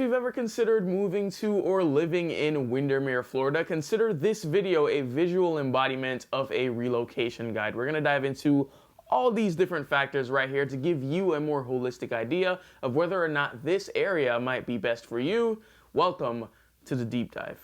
you've ever considered moving to or living in Windermere, Florida, consider this video a visual embodiment of a relocation guide. We're going to dive into all these different factors right here to give you a more holistic idea of whether or not this area might be best for you. Welcome to the deep dive.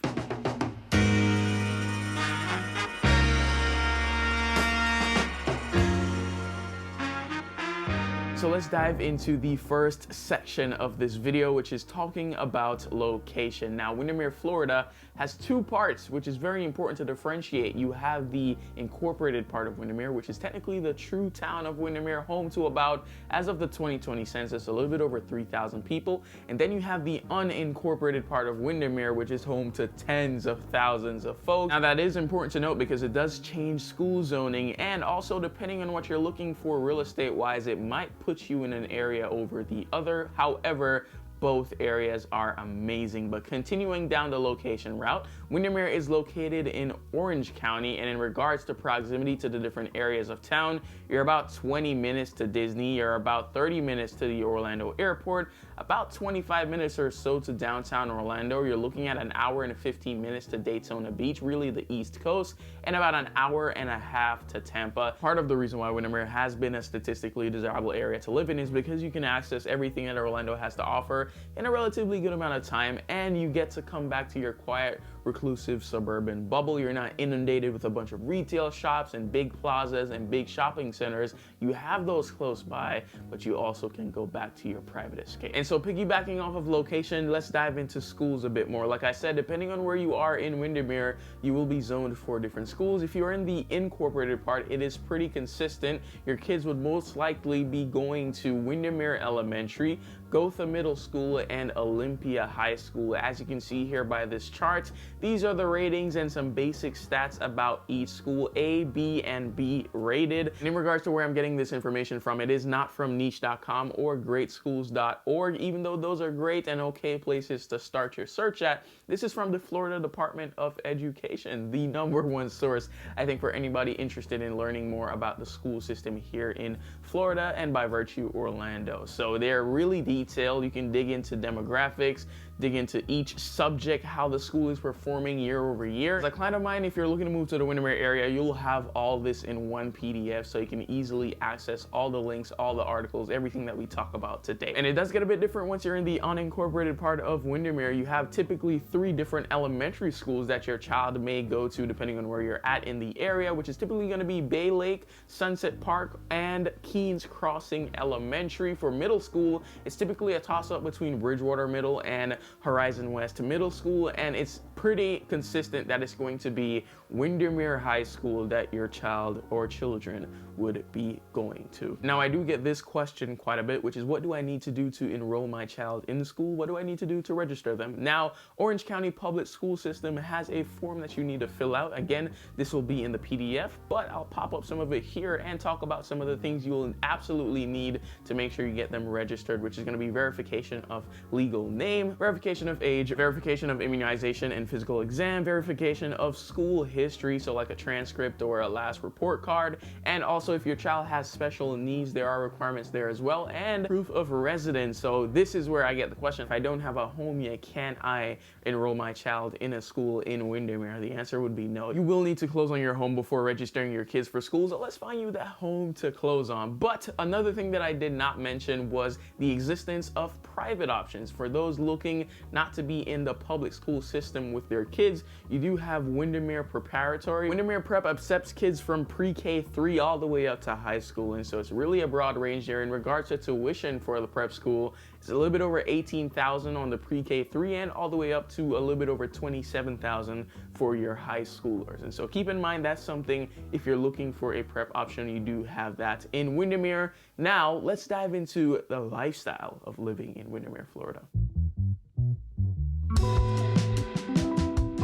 So let's dive into the first section of this video, which is talking about location. Now, Windermere, Florida has two parts, which is very important to differentiate. You have the incorporated part of Windermere, which is technically the true town of Windermere, home to about, as of the 2020 census, a little bit over 3,000 people. And then you have the unincorporated part of Windermere, which is home to tens of thousands of folks. Now, that is important to note because it does change school zoning, and also depending on what you're looking for real estate wise, it might put you in an area over the other. However, both areas are amazing. But continuing down the location route, Windermere is located in Orange County, and in regards to proximity to the different areas of town, you're about 20 minutes to Disney, you're about 30 minutes to the Orlando airport, about 25 minutes or so to downtown Orlando. You're looking at an hour and 15 minutes to Daytona Beach, really the East Coast, and about an hour and a half to Tampa. Part of the reason why Windermere has been a statistically desirable area to live in is because you can access everything that Orlando has to offer in a relatively good amount of time, and you get to come back to your quiet, reclusive suburban bubble. You're not inundated with a bunch of retail shops and big plazas and big shopping centers. You have those close by, but you also can go back to your private escape. And so piggybacking off of location, let's dive into schools a bit more. Like I said, depending on where you are in Windermere, you will be zoned for different schools. If you're in the incorporated part, it is pretty consistent. Your kids would most likely be going to Windermere Elementary, Gotha Middle School, and Olympia High School. As you can see here by this chart, these are the ratings and some basic stats about each school, A, B, and B rated. And in regards to where I'm getting this information from, it is not from niche.com or greatschools.org, even though those are great and okay places to start your search at. This is from the Florida Department of Education, the #1 source, I think, for anybody interested in learning more about the school system here in Florida and by virtue Orlando. So they're really detailed. You can dig into demographics, dig into each subject, how the school is performing year over year. As a client of mine, if you're looking to move to the Windermere area, you'll have all this in one PDF, so you can easily access all the links, all the articles, everything that we talk about today. And it does get a bit different once you're in the unincorporated part of Windermere. You have typically 3 different elementary schools that your child may go to depending on where you're at in the area, which is typically going to be Bay Lake, Sunset Park, and Keens Crossing Elementary. For middle school, it's typically a toss-up between Bridgewater Middle and Horizon West Middle School, and it's pretty consistent that it's going to be Windermere High School that your child or children would be going to. Now, I do get this question quite a bit, which is, what do I need to do to enroll my child in the school? What do I need to do to register them? Now, Orange County Public School System has a form that you need to fill out. Again, this will be in the PDF, but I'll pop up some of it here and talk about some of the things you will absolutely need to make sure you get them registered, which is going to be verification of legal name, verification of age, verification of immunization and physical exam, verification of school history, so like a transcript or a last report card, and also if your child has special needs, there are requirements there as well, and proof of residence. So this is where I get the question, if I don't have a home yet, can I enroll my child in a school in Windermere? The answer would be no. You will need to close on your home before registering your kids for school, so let's find you that home to close on. But another thing that I did not mention was the existence of private options. For those looking not to be in the public school system with their kids, you do have Windermere Preparatory. Windermere Prep accepts kids from pre-K3 all the way up to high school, and so it's really a broad range there. In regards to tuition for the prep school, it's a little bit over $18,000 on the pre-K3 and all the way up to a little bit over $27,000 for your high schoolers. And so keep in mind that's something, if you're looking for a prep option, you do have that in Windermere. Now, let's dive into the lifestyle of living in Windermere, Florida.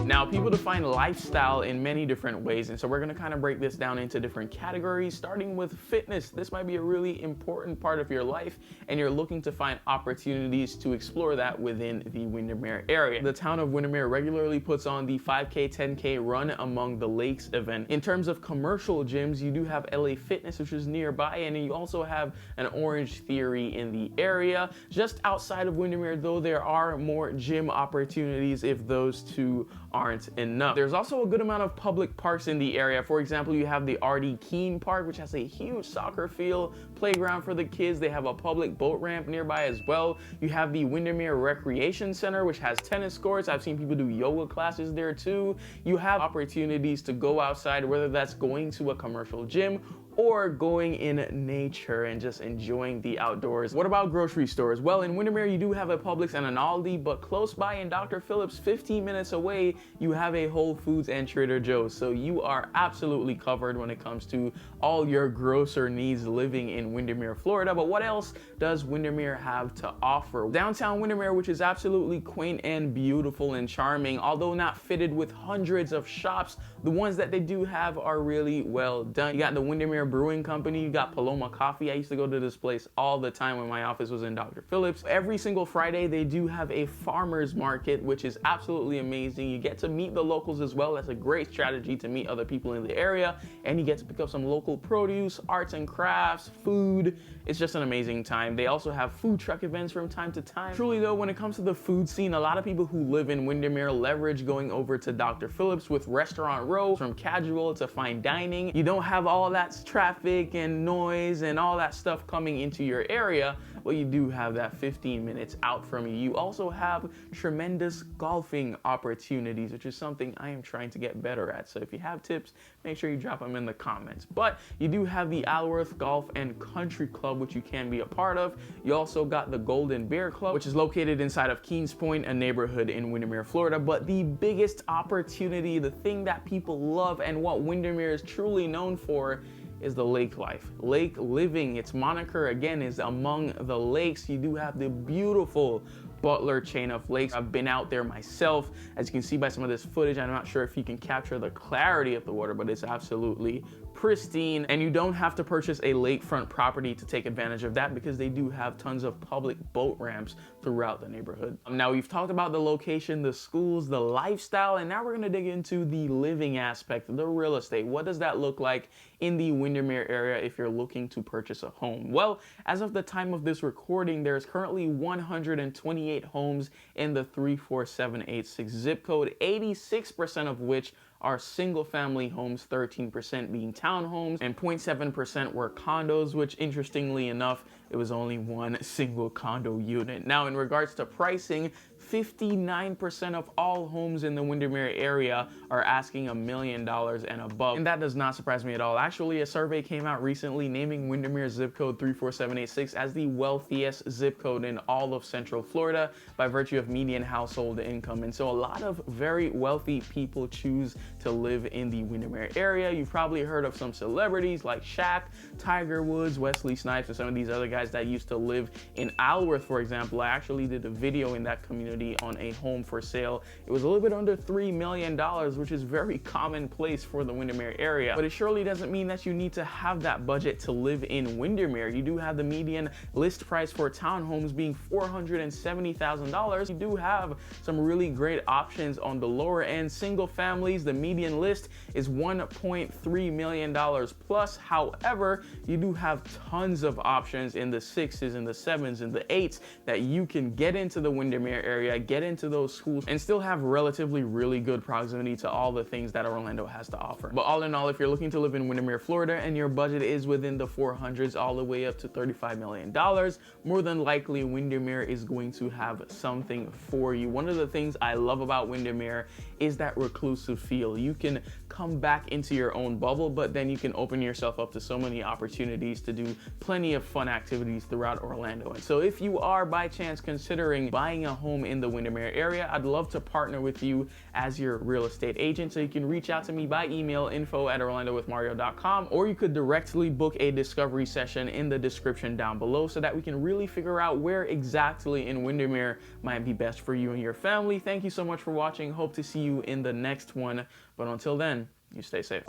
Now, people define lifestyle in many different ways, and so we're going to kind of break this down into different categories, starting with fitness. This might be a really important part of your life, and you're looking to find opportunities to explore that within the Windermere area. The town of Windermere regularly puts on the 5K, 10K Run Among the Lakes event. In terms of commercial gyms, you do have LA Fitness, which is nearby, and you also have an Orange Theory in the area. Just outside of Windermere, though, there are more gym opportunities if those two aren't enough. There's also a good amount of public parks in the area. For example, you have the R.D. Keene Park, which has a huge soccer field, playground for the kids. They have a public boat ramp nearby as well. You have the Windermere Recreation Center, which has tennis courts. I've seen people do yoga classes there too. You have opportunities to go outside, whether that's going to a commercial gym or going in nature and just enjoying the outdoors. What about grocery stores? Well, in Windermere, you do have a Publix and an Aldi, but close by in Dr. Phillips, 15 minutes away, you have a Whole Foods and Trader Joe's. So you are absolutely covered when it comes to all your grocer needs living in Windermere, Florida. But what else does Windermere have to offer? Downtown Windermere, which is absolutely quaint and beautiful and charming, although not fitted with hundreds of shops, the ones that they do have are really well done. You got the Windermere Brewing Company, you got Paloma Coffee. I used to go to this place all the time when my office was in Dr. Phillips. Every single Friday, they do have a farmer's market, which is absolutely amazing. You get to meet the locals as well. That's a great strategy to meet other people in the area, and you get to pick up some local produce, arts and crafts, food. It's just an amazing time. They also have food truck events from time to time. Truly though, when it comes to the food scene, a lot of people who live in Windermere leverage going over to Dr. Phillips with Restaurant Row, from casual to fine dining. You don't have all that traffic and noise and all that stuff coming into your area, but you do have that 15 minutes out from you. You also have tremendous golfing opportunities, which is something I am trying to get better at. So if you have tips, make sure you drop them in the comments. But you do have the Alworth Golf and Country Club, which you can be a part of. You also got the Golden Bear Club, which is located inside of Keens Point, a neighborhood in Windermere, Florida. But the biggest opportunity, the thing that people love and what Windermere is truly known for, is the lake life. Lake living, its moniker again is Among the Lakes. You do have the beautiful Butler chain of lakes. I've been out there myself. As you can see by some of this footage, I'm not sure if you can capture the clarity of the water, but it's absolutely pristine, and you don't have to purchase a lakefront property to take advantage of that because they do have tons of public boat ramps throughout the neighborhood. Now we've talked about the location, the schools, the lifestyle, and now we're gonna dig into the living aspect, the real estate. What does that look like in the Windermere area if you're looking to purchase a home? Well, as of the time of this recording, there's currently 128 homes in the 34786 zip code, 86% of which are single family homes, 13% being townhomes, and 0.7% were condos, which interestingly enough, it was only one single condo unit. Now, in regards to pricing, 59% of all homes in the Windermere area are asking $1 million and above. And that does not surprise me at all. Actually, a survey came out recently naming Windermere zip code 34786 as the wealthiest zip code in all of Central Florida by virtue of median household income. And so a lot of very wealthy people choose to live in the Windermere area. You've probably heard of some celebrities like Shaq, Tiger Woods, Wesley Snipes, and some of these other guys that used to live in Alworth, for example. I actually did a video in that community on a home for sale. It was a little bit under $3 million, which is very commonplace for the Windermere area. But it surely doesn't mean that you need to have that budget to live in Windermere. You do have the median list price for townhomes being $470,000. You do have some really great options on the lower end. Single families, the median list is $1.3 million plus. However, you do have tons of options in the 6s and the 7s and the 8s that you can get into the Windermere area, get into those schools, and still have relatively really good proximity to all the things that Orlando has to offer. But all in all, if you're looking to live in Windermere, Florida, and your budget is within the 400s all the way up to $35 million, more than likely Windermere is going to have something for you. One of the things I love about Windermere is that reclusive feel. You can come back into your own bubble, but then you can open yourself up to so many opportunities to do plenty of fun activities throughout Orlando. And so if you are by chance considering buying a home in in the Windermere area, I'd love to partner with you as your real estate agent. So you can reach out to me by email, info@orlandowithmario.com, or you could directly book a discovery session in the description down below so that we can really figure out where exactly in Windermere might be best for you and your family. Thank you so much for watching. Hope to see you in the next one. But until then, you stay safe.